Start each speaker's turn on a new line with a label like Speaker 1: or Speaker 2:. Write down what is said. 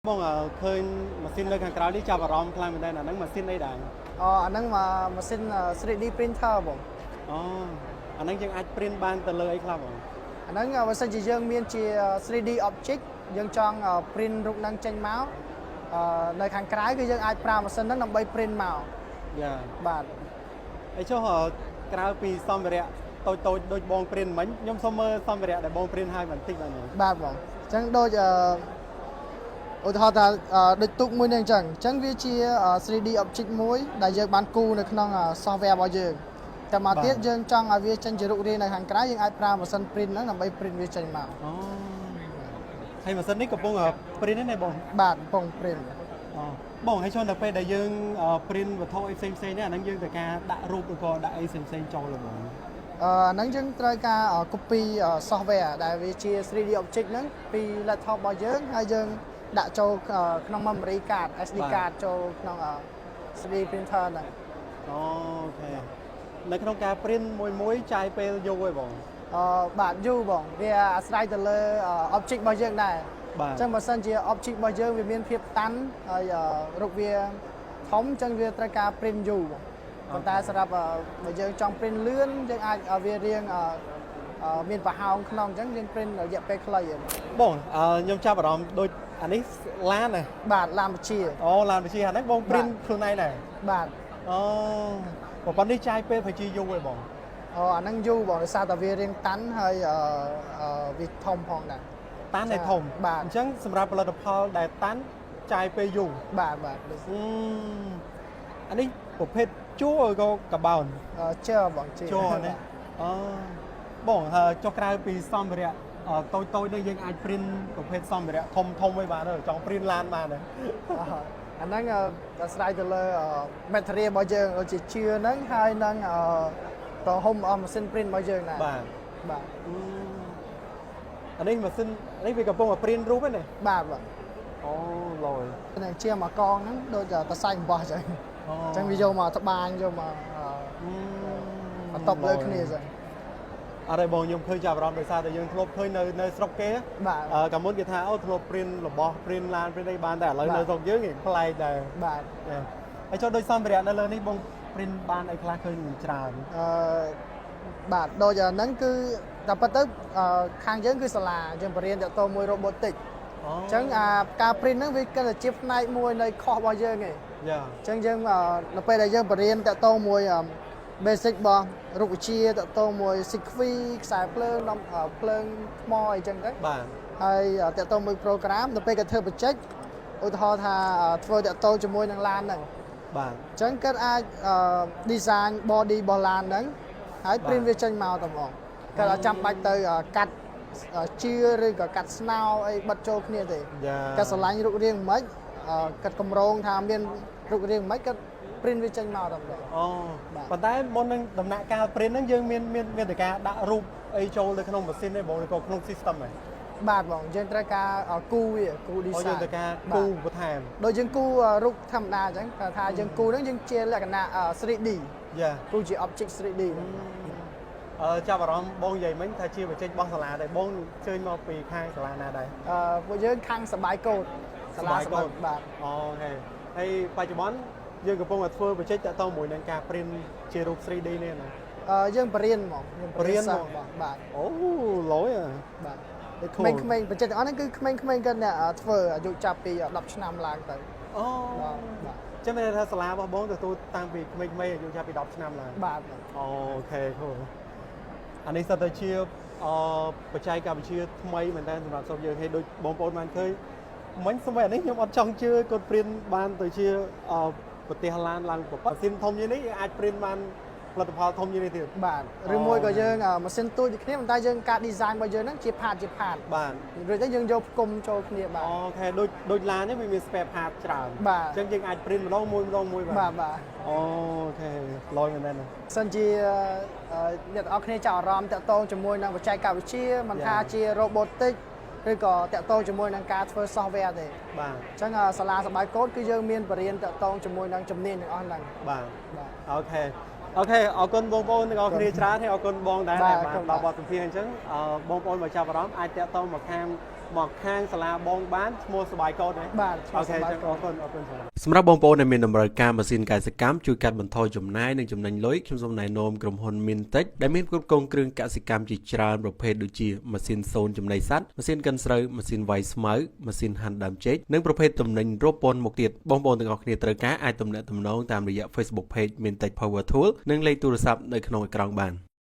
Speaker 1: បងឃើញម៉ាស៊ីននៅខាងក្រៅនេះចាប់អារម្មណ៍ខ្លាំងមែនទែនអាហ្នឹងម៉ាស៊ីនអីដែរ
Speaker 2: អាហ្នឹងម៉ាស៊ីន 3D printer បង
Speaker 1: អូអាហ្នឹងយើងអាច print បានទៅលើអីខ្លះបង
Speaker 2: អាហ្នឹងបើសិនជាយើងមានជា 3D object យើងចង់ print រូបហ្នឹងចេញមកនៅខាងក្រៅគឺយើងអាចប្រើម៉ាស៊ីនហ្នឹងដើម្បី print មក
Speaker 1: យ៉ា
Speaker 2: បាទ
Speaker 1: អីចុះក្រៅពីសម្ភារៈតូចដូចបង print មិញខ្ញុំសូមមើលសម្ភារៈដែលបង print ឲ្យបន្តិចបាទ
Speaker 2: បាទបងអញ្ចឹងដូចឧទាហរណ៍ថាដូចទូកមួយនេះអញ្ចឹងវាជា 3D object មួយដែលយើងបានគូរនៅក្នុង software របស់យើងតែមកទៀតយើងចង់ឲ្យវាចេញជារូបរាងនៅខាងក្រៅយើងអាចប្រើម៉ាស៊ីន print ហ្នឹងដើម្បី print វាចេញមក
Speaker 1: អូហើយម៉ាស៊ីននេះកំពុង print ទេបង
Speaker 2: បាទកំពុង print
Speaker 1: អូបងហើយចូលទៅពេលដែលយើង print វត្ថុអីផ្សេងៗនេះអាហ្នឹងយើងត្រូវការដាក់រូបឬក៏ដាក់អីផ្សេងៗចូលបង
Speaker 2: អាហ្នឹងយើងត្រូវការ copy software ដែលវាជា 3D object ហ្នឹងពី laptop របស់យើងហើយយើងដាក់ចូលក្នុង memory card SD card ចូលក្នុង 3D printer ហ្នឹង
Speaker 1: អូខេនៅក្នុងការ print មួយចាយពេលយូរទេបង
Speaker 2: បាទយូរបងវាអាស្រ័យទៅលើ object របស់យើងដែរអញ្ចឹងបើសិនជា object របស់យើងវាមានភាពតាន់ហើយរូបវាធំអញ្ចឹងវាត្រូវការ print យូរប៉ុន្តែសម្រាប់បើយើងចង់ print លឿនយើងអាចឲ្យវារៀងមានប្រហោងក្នុងអញ្ចឹងយើង print រយៈពេលខ្លី
Speaker 1: បងខ្ញុំចាប់អារម្មណ៍ដូចអានេះឡានណា
Speaker 2: បាទឡានវិជា
Speaker 1: អូឡានវិជាអាហ្នឹងបង print ខ្លួនឯងដែរ
Speaker 2: បាទ
Speaker 1: អូប្រព័ន្ធនេះចាយពេលប្រហែលជាយូរទេបង
Speaker 2: អាហ្នឹងយូរបងដោយសារតែវារៀងតាន់ហើយវាធំផងដែរ
Speaker 1: តាន់តែធំ
Speaker 2: បាទ
Speaker 1: អញ្ចឹងសម្រាប់ផលិតផលដែលតាន់ចាយពេលយូរ
Speaker 2: បាទ
Speaker 1: អានេះប្រភេទជួរឬក៏កបោន
Speaker 2: ជើបង
Speaker 1: ជួរនេះអូបងហើយចុះក្រៅពីសម្ភារៈតូចនេះយើងអាច print ប្រភេទសម្ភារៈធំឯបានទេចង់ print ឡានបានទេ
Speaker 2: អាហ្នឹងអាស្រ័យទៅលើ material របស់យើងដូចជាជឿហ្នឹងហើយនឹងទំហំម៉ាស៊ីន print របស់យើងដែរ
Speaker 1: បាទអានេះម៉ាស៊ីននេះវាកំពុងតែ print រូបហ្នឹង
Speaker 2: បាទ
Speaker 1: អូឡយ
Speaker 2: នឹងជាមកកងហ្នឹងដូចតសែងអំបោះអញ្ចឹងវាយកមកត្បាញយកមកបន្ទប់លើគ្នាអញ្ចឹង
Speaker 1: អរេបងខ្ញុំឃើញចាប់អារម្មណ៍ដោយសារតែយើងធ្លាប់ឃើញនៅស្រុកគេ
Speaker 2: បាទ
Speaker 1: កាលមុនគេថាអូធ្លាប់ print របស់ print ឡាន print អីបានតែឥឡូវនៅស្រុកយើងប្លែកដែរ
Speaker 2: បាទ
Speaker 1: ហើយចុះដូចសម្ភារៈនៅលើនេះបង print បានអីខ្លះឃើញច្រើន
Speaker 2: បាទដូចហ្នឹងគឺតែប៉ុន្តែខាងយើងគឺសាលាយើងបរៀនតទៅមួយ robotic អញ្ចឹងការ print ហ្នឹងវាគិតតែជាផ្នែកមួយនៃខុសរបស់យើងឯង
Speaker 1: យ៉ា
Speaker 2: អញ្ចឹងយើងនៅពេលដែលយើងបរៀនតទៅមួយ basic របស់រូបវិទ្យាតទៅមួយ sequence ខ្សែភ្លើងភ្លើងថ្មអីចឹងទៅ
Speaker 1: បាទ
Speaker 2: ហើយតទៅមួយ program ទៅពេលគេធ្វើ project ឧទាហរណ៍ថាធ្វើតទៅជាមួយនឹងឡានហ្នឹង
Speaker 1: បាទ
Speaker 2: អញ្ចឹងគាត់អាច design body របស់ឡានហ្នឹងហើយ print វាចេញមកតែហ្មងគាត់អាចចាំបាច់ទៅកាត់ជឿឬក៏កាត់ស្នោអីបិទចូលគ្នាទេគាត់ស្រឡាញ់រូបរាងមិនគាត់កម្រងថាមានរូបរាងមិនគាត់ print វាចេញមកតែម្ដង
Speaker 1: អូប៉ុន្តែមុននឹងដំណាក់កាល print ហ្នឹងយើងមានតែការដាក់រូបអីចូលទៅក្នុងម៉ាស៊ីនទេបងឬក៏ក្នុង system ហ៎
Speaker 2: បាទបងយើងត្រូវការគូវាគូ design
Speaker 1: យើងត្រូវការគូបន្ថែម
Speaker 2: ដូចយើងគូរូបធម្មតាអញ្ចឹងថាយើងគូហ្នឹងយើងជាលក្ខណៈ 3D
Speaker 1: យ៉ា
Speaker 2: គូជា object 3D
Speaker 1: ចាប់អារម្មណ៍បងនិយាយមិញថាជាបច្ចេករបស់សាលាដែរបងជើញមកពីខាងសាលាណាដែរ
Speaker 2: ពួកយើងខាងសបាយកោត
Speaker 1: សាលាសបាយកោតបាទអូខេហើយបច្ចុប្បន្នយើងកំពុងតែធ្វើបច្ចេកតទៅមួយនឹងការ print ជារូប 3D នេះណា
Speaker 2: យើងបរៀនហ្មង
Speaker 1: បរៀន
Speaker 2: មកបាទ
Speaker 1: អូឡយ
Speaker 2: បាទក្មេងៗបច្ចេកទាំងអស់ហ្នឹងគឺក្មេងៗគាត់អ្នកធ្វើអាយុចាប់ពី10ឆ្នាំឡើងទៅ
Speaker 1: អូបាទចាំមានថាសាលារបស់បងទទួលតាំងពីក្មេងៗអាយុចាប់ពី10ឆ្នាំឡើង
Speaker 2: បាទ
Speaker 1: អូខេខូអានេះសិតតែជាបច្ចេកវិទ្យាថ្មីមែនតើសម្រាប់ស្រុកយើងហើយដូចបងប្អូនបានឃើញមិញសម្រាប់នេះខ្ញុំអត់ចង់ជឿគាត់ print បានទៅជាប្រទេសឡានឡើងប្រព័ន្ធម៉ាស៊ីនធំជាងនេះអាច print បានផលិតផលធំជាងនេះទៀត
Speaker 2: បាទឬមួយក៏យើងម៉ាស៊ីនទូចដូចគ្នាប៉ុន្តែយើងការ design របស់យើងហ្នឹងជា part
Speaker 1: បាទ
Speaker 2: រួចទៅយើងយកផ្គុំចូលគ្នាបាទ
Speaker 1: អូខេដូចឡាននេះវាមាន spare part ច្រើនអញ្ចឹងយើងអាច print ម្ដងមួយ
Speaker 2: បាទ
Speaker 1: អូខេឡយមែនទេ
Speaker 2: សិនជាអ្នកទាំងអស់គ្នាចាប់អារម្មណ៍តាក់ទងជាមួយនឹងបច្ចេកវិទ្យាមិនថាជា robotic ឬក៏តាក់ទងជាមួយនឹងការធ្វើ software ទេ
Speaker 1: បាទ
Speaker 2: អញ្ចឹងសាលាសបាយកោតគឺយើងមានបរិញ្ញាបត្រតាក់ទងជាមួយនឹងជំនាញទាំងអស់ហ្នឹង
Speaker 1: បាទអូខេអរគុណបងប្អូនទាំងអស់គ្នាច្រើនហើយអរគុណបងដែរដែលបានដល់បទសម្ភាសន៍អញ្ចឹងបងប្អូនមកចាប់អារម្មណ៍អាចតាក់ទងមកខាង មកខាងសាលាបងបានឈ្មោះសបាយកោតណា
Speaker 2: បាទ
Speaker 1: អូខេ
Speaker 2: សប្បាយ
Speaker 1: ចឹង
Speaker 2: ក
Speaker 1: អ
Speaker 2: ោ
Speaker 1: រគុណអរគុណច្រើន
Speaker 3: សម្រាប់បងប្អូនដែលមានតម្រូវការម៉ាស៊ីនកសិកម្មជួយកាត់បន្ថយចំណាយនិងចំណេញលុយខ្ញុំសូមណែនាំក្រុមហ៊ុន Mintech ដែលមានគ្រប់គ្រងគ្រឿងកសិកម្មជាច្រើនប្រភេទដូចជាម៉ាស៊ីនសូនចំណីសត្វម៉ាស៊ីនកិនស្រូវម៉ាស៊ីនវាយស្មៅម៉ាស៊ីនហាន់ដើមចេកនិងប្រភេទទំនិញរាប់ពាន់មុខទៀតបងប្អូនទាំងអស់គ្នាត្រូវការអាចទំនាក់ទំនងតាមរយៈ Facebook Page Mintech Power Tool និងលេខទូរស័ព្ទនៅក្នុងអេក្រង់បាន